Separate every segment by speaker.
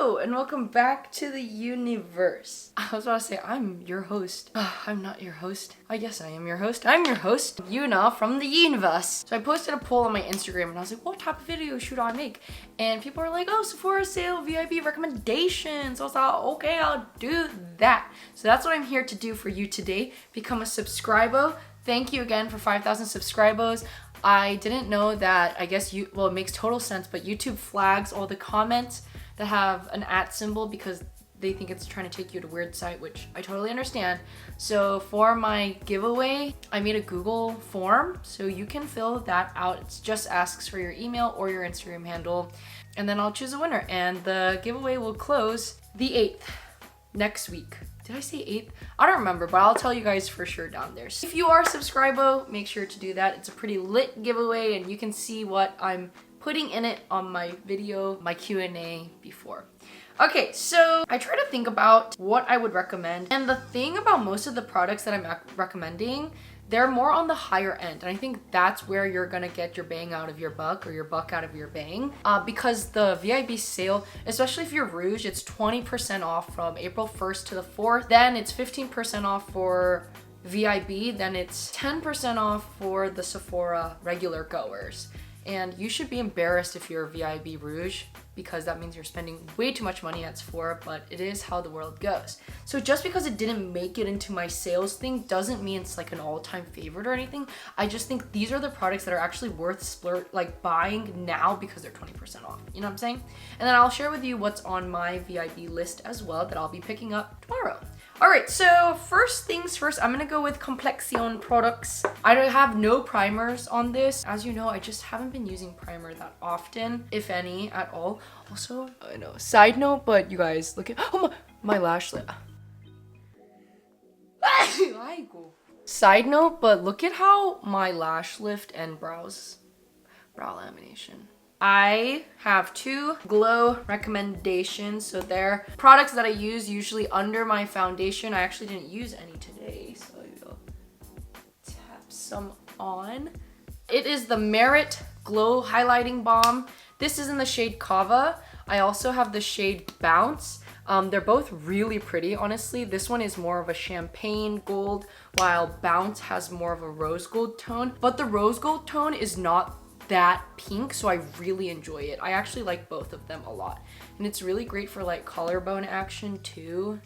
Speaker 1: Hello and welcome back to the universe. I was about to say I'm your host. I'm not your host. I guess I am your host. I'm your host, Yuna from the universe. So I posted a poll on my Instagram and I was like, what type of video should I make? And people are like, oh, Sephora Sale VIB Recommendations. I was like, okay, I'll do that. So that's what I'm here to do for you today. Become a subscriber. Thank you again for 5,000 subscribers. I didn't know that, I guess it makes total sense, but YouTube flags all the comments that have an @ symbol because they think it's trying to take you to a weird site, which I totally understand. So for my giveaway, I made a Google form, so you can fill that out. It just asks for your email or your Instagram handle, and then I'll choose a winner. And the giveaway will close the 8th, next week. Did I say 8th? I don't remember, but I'll tell you guys for sure down there. So if you are a subscriber, make sure to do that. It's a pretty lit giveaway, and you can see what I'm putting in it on my video, my Q&A before. Okay, so I try to think about what I would recommend, and the thing about most of the products that I'm recommending, they're more on the higher end, and I think that's where you're gonna get your bang out of your buck, or your buck out of your bang, because the VIB sale, especially if you're Rouge, it's 20% off from April 1st to the 4th, then it's 15% off for VIB, then it's 10% off for the Sephora regular goers. And you should be embarrassed if you're a VIB Rouge, because that means you're spending way too much money at Sephora, but it is how the world goes. So just because it didn't make it into my sales thing doesn't mean it's like an all-time favorite or anything. I just think these are the products that are actually worth buying now because they're 20% off. You know what I'm saying? And then I'll share with you what's on my VIB list as well that I'll be picking up tomorrow. Alright, so first things first, I'm gonna go with Complexion products. I don't have no primers on this. As you know, I just haven't been using primer that often, if any, at all. Also, I know, side note, but you guys, look at, oh my lash lift. Side note, but look at how my lash lift and brow lamination. I have 2 glow recommendations. So they're products that I use usually under my foundation. I actually didn't use any today, so I'll tap some on. It is the Merit Glow Highlighting Balm. This is in the shade Cava. I also have the shade Bounce. They're both really pretty, honestly. This one is more of a champagne gold, while Bounce has more of a rose gold tone. But the rose gold tone is not that pink, so I really enjoy it. I actually like both of them a lot, and it's really great for like collarbone action too,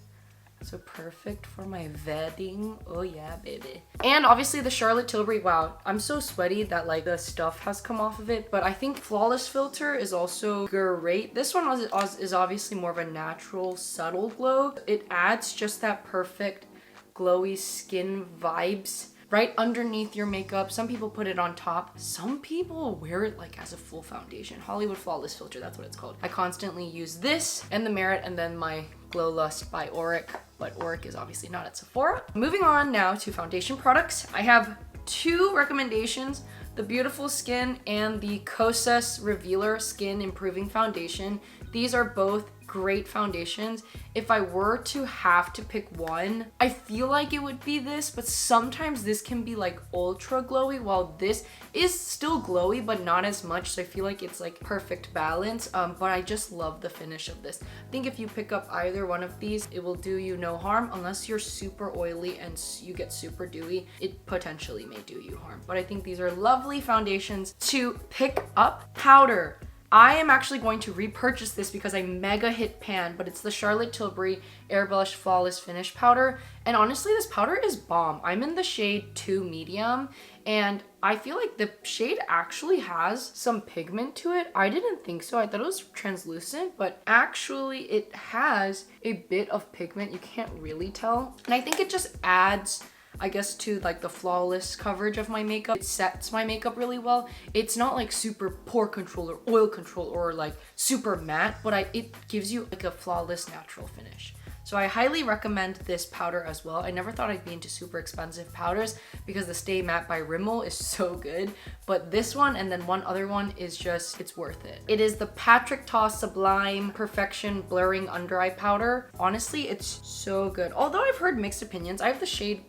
Speaker 1: so perfect for my wedding. Oh yeah, baby. And obviously the Charlotte Tilbury. Wow, I'm so sweaty that like the stuff has come off of it, but I think Flawless Filter is also great. This one is obviously more of a natural subtle glow. It adds just that perfect glowy skin vibes right underneath your makeup. Some people put it on top. Some people wear it like as a full foundation. Hollywood Flawless Filter, that's what it's called. I constantly use this and the Merit, and then my Glow Lust by Auric, but Auric is obviously not at Sephora. Moving on now to foundation products. I have 2 recommendations, the Beautiful Skin and the Kosas Revealer Skin Improving Foundation. These are both great foundations. If I were to have to pick one, I feel like it would be this, but sometimes this can be like ultra glowy, while this is still glowy but not as much, so I feel like it's like perfect balance. But I just love the finish of this. I think if you pick up either one of these, it will do you no harm, unless you're super oily and you get super dewy. It potentially may do you harm, but I think these are lovely foundations to pick up. Powder. I am actually going to repurchase this because I mega hit pan, but it's the Charlotte Tilbury Airbrush Flawless Finish Powder. And honestly, this powder is bomb. I'm in the shade 2 medium, and I feel like the shade actually has some pigment to it. I didn't think so. I thought it was translucent, but actually it has a bit of pigment. You can't really tell. And I think it just adds, I guess, to like the flawless coverage of my makeup. It sets my makeup really well. It's not like super pore control or oil control or like super matte, but it gives you like a flawless natural finish. So I highly recommend this powder as well. I never thought I'd be into super expensive powders because the Stay Matte by Rimmel is so good, but this one and then one other one is just, it's worth it. It is the Patrick Ta Sublime Perfection Blurring Under Eye Powder. Honestly, it's so good. Although I've heard mixed opinions. I have the shade,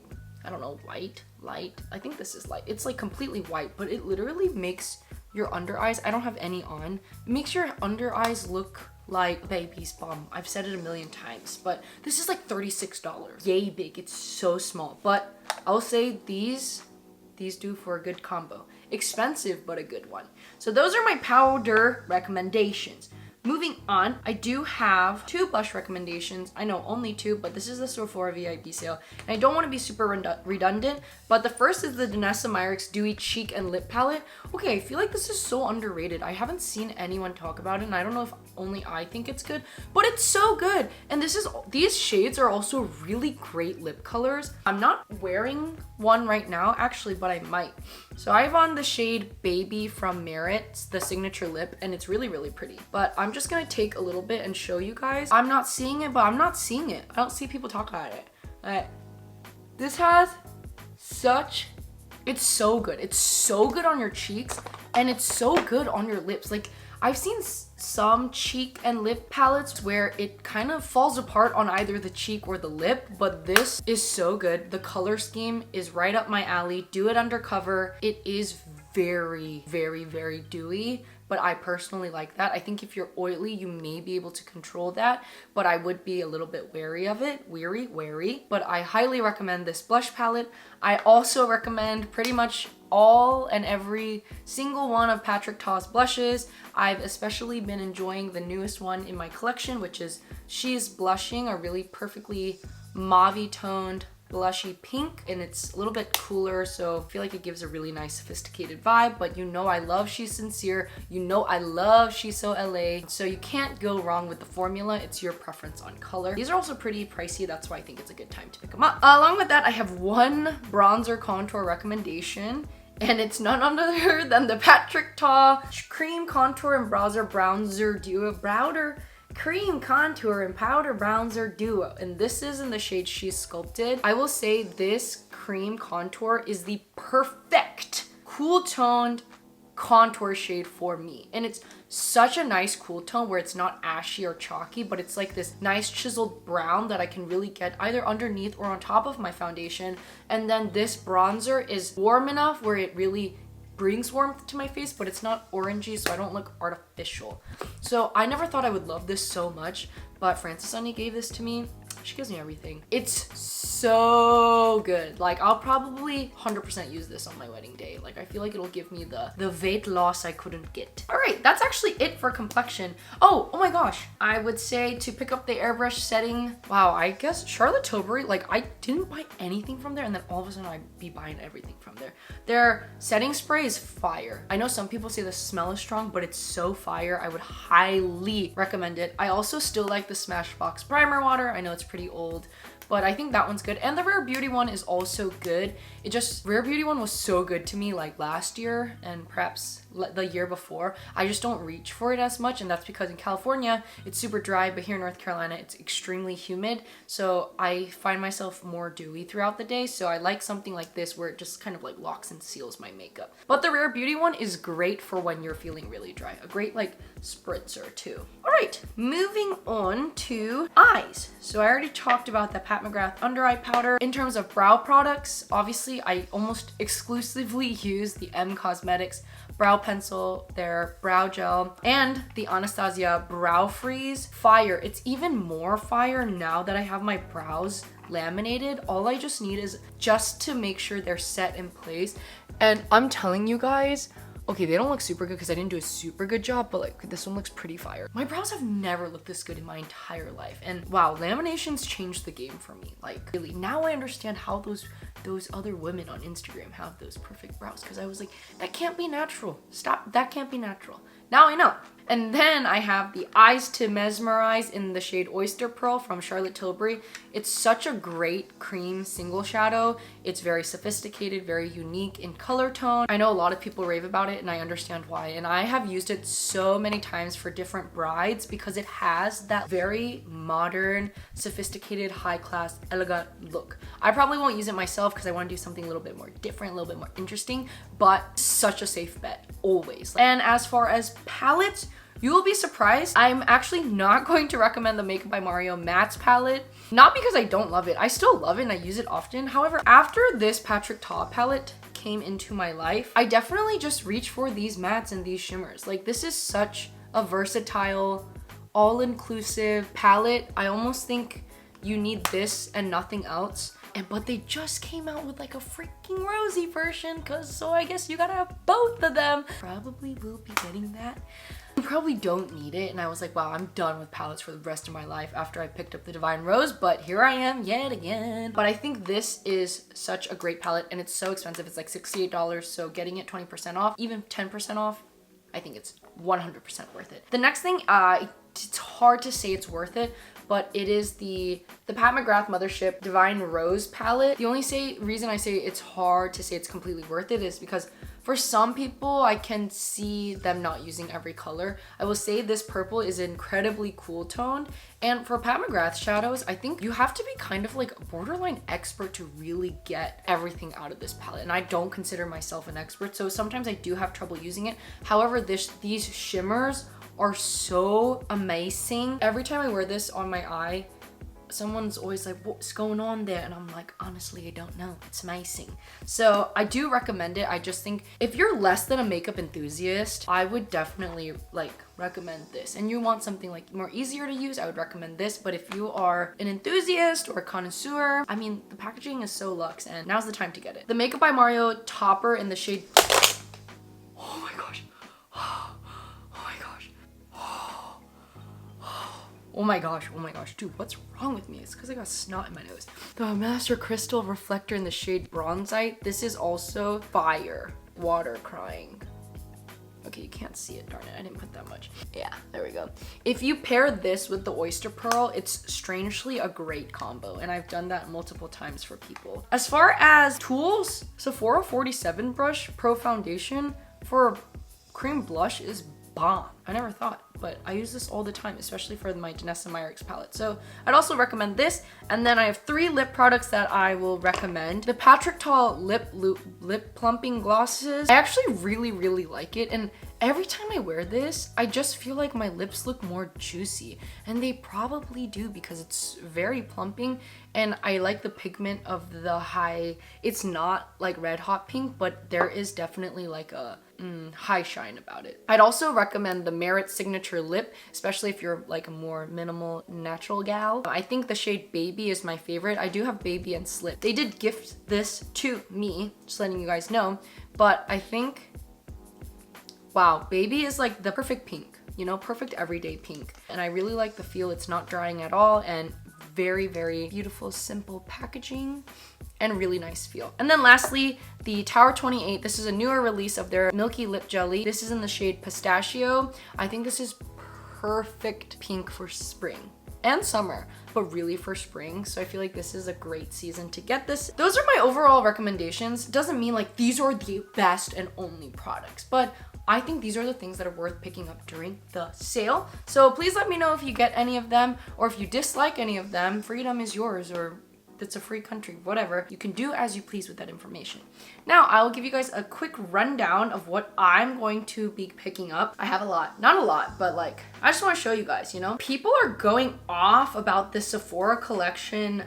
Speaker 1: I don't know, light. I think this is light. It's like completely white, but it literally makes your under eyes, I don't have any on, it makes your under eyes look like Baby's Balm. I've said it a million times, but this is like $36. Yay big, it's so small. But I'll say these do for a good combo. Expensive, but a good one. So those are my powder recommendations. Moving on, I do have 2 blush recommendations. I know only 2, but this is the Sephora VIB sale. And I don't want to be super redundant, but the first is the Danessa Myricks Dewy Cheek and Lip Palette. Okay, I feel like this is so underrated. I haven't seen anyone talk about it, and I don't know if only I think it's good, but it's so good. And these shades are also really great lip colors. I'm not wearing one right now, actually, but I might. So I have on the shade Baby from Myricks, the signature lip, and it's really, really pretty. But I'm just gonna take a little bit and show you guys. I'm not seeing it, but I'm not seeing it. I don't see people talk about it. This has it's so good. It's so good on your cheeks, and it's so good on your lips. Like, I've seen some cheek and lip palettes where it kind of falls apart on either the cheek or the lip, but this is so good. The color scheme is right up my alley. Do it undercover. It is very, very, very dewy, but I personally like that. I think if you're oily, you may be able to control that, but I would be a little bit wary of it. Wary. But I highly recommend this blush palette. I also recommend pretty much all and every single one of Patrick Ta's blushes. I've especially been enjoying the newest one in my collection, which is She's Blushing, a really perfectly mauve toned blushy pink, and it's a little bit cooler, so I feel like it gives a really nice sophisticated vibe. But you know I love She's Sincere, you know I love She's So LA, so you can't go wrong with the formula. It's your preference on color. These are also pretty pricey, that's why I think it's a good time to pick them up. Along with that, I have one bronzer contour recommendation, and it's none other than the Patrick Ta Cream Contour and Bronzer Duo Cream Contour and Powder Bronzer Duo, and this is in the shade She's Sculpted. I will say this cream contour is the perfect cool toned contour shade for me, and it's such a nice cool tone where it's not ashy or chalky, but it's like this nice chiseled brown that I can really get either underneath or on top of my foundation. And then this bronzer is warm enough where it really brings warmth to my face, but it's not orangey, so I don't look artificial. So I never thought I would love this so much, but Frances Honey gave this to me. She gives me everything. It's so good. Like, I'll probably 100% use this on my wedding day. Like, I feel like it'll give me the weight loss I couldn't get. All right, that's actually it for complexion. Oh my gosh. I would say to pick up the airbrush setting. Wow, I guess Charlotte Tilbury, like, I didn't buy anything from there, and then all of a sudden I'd be buying everything from there. Their setting spray is fire. I know some people say the smell is strong, but it's so fire. I would highly recommend it. I also still like the Smashbox primer water. I know it's pretty old, but I think that one's good. And the Rare Beauty one is also good. Rare Beauty one was so good to me like last year and perhaps the year before. I just don't reach for it as much, and that's because in California it's super dry, but here in North Carolina it's extremely humid, so I find myself more dewy throughout the day. So I like something like this where it just kind of like locks and seals my makeup. But the Rare Beauty one is great for when you're feeling really dry. A great like spritzer too. All right, moving on to eyes. So I already talked about the Pat McGrath under eye powder. In terms of brow products, obviously I almost exclusively use the M Cosmetics brow pencil, their brow gel, and the Anastasia brow freeze. Fire. It's even more fire now that I have my brows laminated. All I just need is just to make sure they're set in place. And I'm telling you guys, okay, they don't look super good because I didn't do a super good job, but like this one looks pretty fire. My brows have never looked this good in my entire life. And wow, laminations changed the game for me. Like really, now I understand how those other women on Instagram have those perfect brows, because I was like, that can't be natural. Stop, that can't be natural. Now I know. And then I have the Eyes to Mesmerize in the shade Oyster Pearl from Charlotte Tilbury. It's such a great cream single shadow. It's very sophisticated, very unique in color tone. I know a lot of people rave about it, and I understand why. And I have used it so many times for different brides because it has that very modern, sophisticated, high-class, elegant look. I probably won't use it myself because I want to do something a little bit more different, a little bit more interesting, but such a safe bet, always. And as far as palettes, you will be surprised. I'm actually not going to recommend the Makeup by Mario Mattes palette. Not because I don't love it. I still love it and I use it often. However, after this Patrick Ta palette came into my life, I definitely just reach for these mattes and these shimmers. Like, this is such a versatile, all-inclusive palette. I almost think you need this and nothing else. But they just came out with like a freaking rosy version, so I guess you gotta have both of them. Probably will be getting that. I probably don't need it, and I was like, wow, I'm done with palettes for the rest of my life after I picked up the Divine Rose, but here I am yet again. But I think this is such a great palette, and it's so expensive. It's like $68, so getting it 20% off, even 10% off, I think it's 100% worth it. The next thing, it's hard to say it's worth it, but it is the Pat McGrath Mothership Divine Rose palette. The only reason I say it's hard to say it's completely worth it is because for some people, I can see them not using every color. I will say this purple is incredibly cool toned. And for Pat McGrath shadows, I think you have to be kind of like a borderline expert to really get everything out of this palette. And I don't consider myself an expert, so sometimes I do have trouble using it. However, these shimmers are so amazing. Every time I wear this on my eye, someone's always like, what's going on there? And I'm like, honestly, I don't know. It's amazing. So I do recommend it. I just think if you're less than a makeup enthusiast, I would definitely like recommend this. And you want something like more easier to use, I would recommend this. But if you are an enthusiast or a connoisseur, I mean, the packaging is so luxe and now's the time to get it. The Makeup by Mario topper in the shade, oh my gosh. Oh my gosh, dude, what's wrong with me? It's because I got snot in my nose. The Master Crystal Reflector in the shade Bronzite. This is also fire. Water crying. Okay, you can't see it, darn it. I didn't put that much. Yeah, there we go. If you pair this with the Oyster Pearl, it's strangely a great combo, and I've done that multiple times for people. As far as tools, Sephora 47 Brush Pro Foundation for cream blush is bomb. I never thought, but I use this all the time, especially for my Danessa Myricks palette. So I'd also recommend this. And then I have 3 lip products that I will recommend. The Patrick Tall lip plumping glosses. I actually really like it, and every time I wear this, I just feel like my lips look more juicy, and they probably do because it's very plumping, and I like the pigment of the high. It's not like red hot pink, but there is definitely like a high shine about it. I'd also recommend the Merit Signature Lip, especially if you're like a more minimal natural gal. I think the shade Baby is my favorite. I do have Baby and Slip. They did gift this to me, just letting you guys know, but I think, wow, Baby is like the perfect pink, you know, perfect everyday pink. And I really like the feel. It's not drying at all, and very beautiful, simple packaging and really nice feel. And then lastly, the Tower 28. This is a newer release of their Milky Lip Jelly. This is in the shade Pistachio. I think this is perfect pink for spring and summer, but really for spring. So I feel like this is a great season to get this. Those are my overall recommendations. Doesn't mean like these are the best and only products, but I think these are the things that are worth picking up during the sale. So please let me know if you get any of them, or if you dislike any of them. Freedom is yours, or it's a free country, whatever. You can do as you please with that information. Now, I will give you guys a quick rundown of what I'm going to be picking up. I have a lot, not a lot, but like, I just want to show you guys, you know? People are going off about the Sephora collection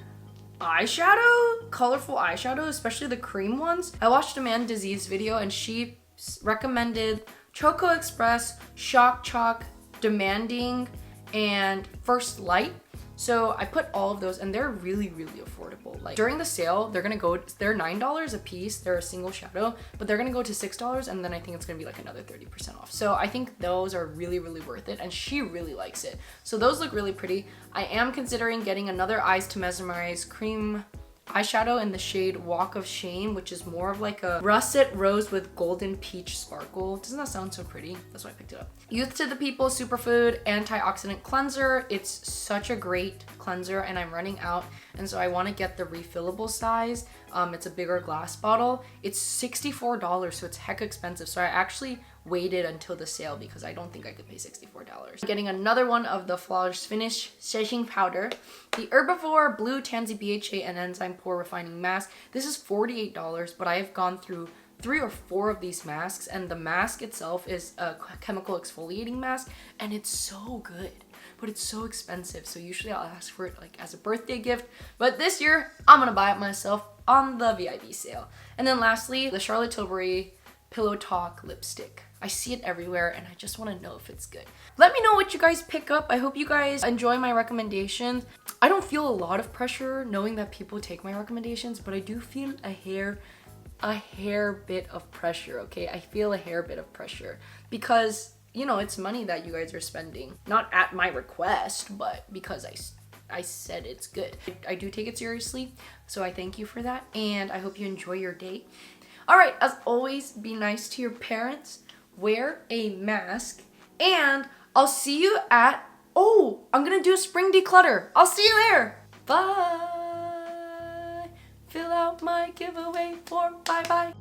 Speaker 1: eyeshadow, colorful eyeshadow, especially the cream ones. I watched a Man Disease video, and she recommended Choco Express, Shock Chalk, Demanding, and First Light. So I put all of those, and they're really affordable. Like during the sale, they're $9 a piece. They're a single shadow, but they're gonna go to $6, and then I think it's gonna be like another 30% off. So I think those are really worth it, and she really likes it. So those look really pretty. I am considering getting another Eyes to Mesmerize cream eyeshadow in the shade Walk of Shame, which is more of like a russet rose with golden peach sparkle. Doesn't that sound so pretty? That's why I picked it up. Youth to the People Superfood Antioxidant Cleanser. It's such a great cleanser, and I'm running out, and so I want to get the refillable size. It's a bigger glass bottle. It's $64, so it's heck expensive. So I actually waited until the sale because I don't think I could pay $64. Getting another one of the Flawless Finish Setting Powder, the Herbivore Blue Tansy BHA and Enzyme Pore Refining Mask. This is $48, but I have gone through 3 or 4 of these masks, and the mask itself is a chemical exfoliating mask, and it's so good, but it's so expensive. So usually I'll ask for it like as a birthday gift, but this year I'm gonna buy it myself on the VIB sale. And then lastly, the Charlotte Tilbury Pillow Talk lipstick. I see it everywhere and I just want to know if it's good. Let me know what you guys pick up. I hope you guys enjoy my recommendations. I don't feel a lot of pressure knowing that people take my recommendations, but I do feel a hair bit of pressure, okay? I feel a hair bit of pressure because, you know, it's money that you guys are spending. Not at my request, but because I said it's good. I do take it seriously, so I thank you for that, and I hope you enjoy your day. All right, as always, be nice to your parents, wear a mask, and I'll see you at, oh, I'm gonna do a spring declutter. I'll see you there. Bye. Fill out my giveaway form. Bye bye.